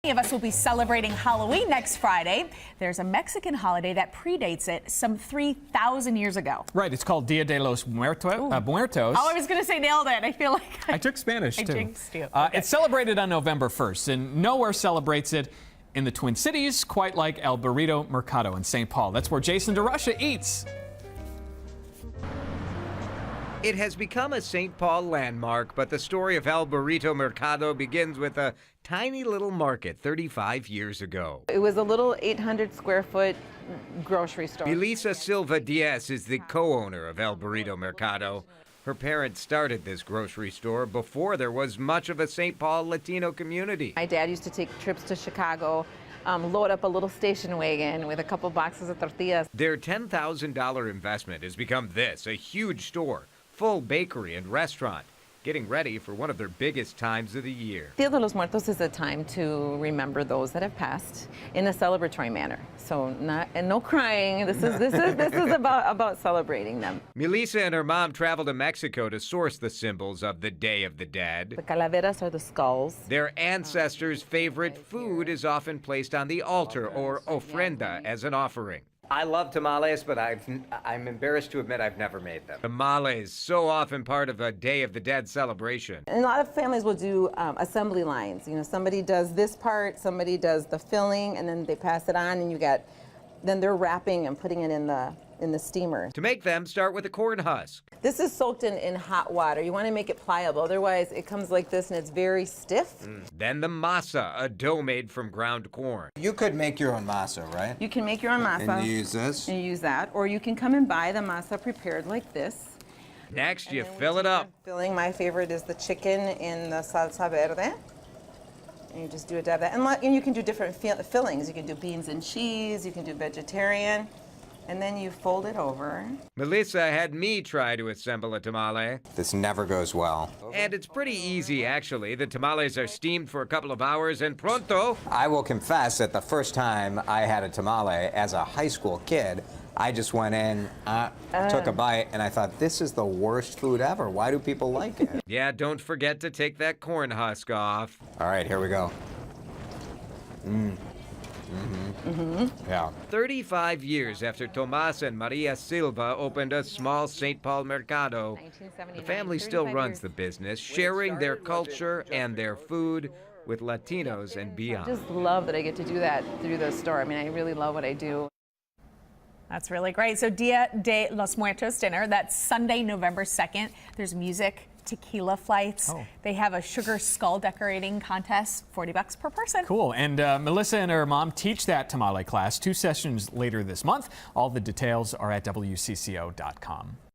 Many of us will be celebrating Halloween next Friday. There's a Mexican holiday that predates it some 3,000 years ago. Right, it's called Dia de los Muertos. Oh, I was going to say nailed it. I feel like I took Spanish, too. Jinxed you. Okay. It's celebrated on November 1st, and nowhere celebrates it in the Twin Cities quite like El Burrito Mercado in St. Paul. That's where Jason DeRusha eats. It has become a St. Paul landmark, but the story of El Burrito Mercado begins with a tiny little market 35 years ago. It was a little 800 square foot grocery store. Melissa Silva Diaz is the co-owner of El Burrito Mercado. Her parents started this grocery store before there was much of a St. Paul Latino community. My dad used to take trips to Chicago, load up a little station wagon with a couple boxes of tortillas. Their $10,000 investment has become this, a huge store, full bakery and restaurant, getting ready for one of their biggest times of the year. Dia de los Muertos is a time to remember those that have passed in a celebratory manner. So no crying. This is about celebrating them. Melissa and her mom traveled to Mexico to source the symbols of the Day of the Dead. The calaveras are the skulls. Their ancestors' favorite food is often placed on the altar or ofrenda as an offering. I love tamales, but I'm embarrassed to admit I've never made them. Tamales, so often part of a Day of the Dead celebration. And a lot of families will do assembly lines. You know, somebody does this part, somebody does the filling, and then they pass it on, and then they're wrapping and putting it in the steamer. To make them, start with a corn husk. This is soaked in hot water. You want to make it pliable, otherwise it comes like this and it's very stiff. Then the masa, a dough made from ground corn. You could make your own masa, right? You can make your own masa. And you use this? And you use that, or you can come and buy the masa prepared like this. Next, you fill it up. Filling, my favorite is the chicken in the salsa verde. And you just do a dab of that. And you can do different fillings. You can do beans and cheese, you can do vegetarian. And then you fold it over. Melissa had me try to assemble a tamale. This never goes well. And it's pretty easy, actually. The tamales are steamed for a couple of hours and pronto. I will confess that the first time I had a tamale as a high school kid, I just went in, took a bite, and I thought, this is the worst food ever. Why do people like it? Yeah, don't forget to take that corn husk off. All right, here we go. Yeah. 35 years after Tomas and Maria Silva opened a small St. Paul Mercado, the family still runs the business, sharing their culture and their food with Latinos and beyond. I just love that I get to do that through the store. I mean, I really love what I do. That's really great. So Dia de los Muertos dinner, that's Sunday, November 2nd. There's music, tequila flights. They have a sugar skull decorating contest, $40 per person. Cool. And Melissa and her mom teach that tamale class 2 sessions later this month. All the details are at WCCO.com.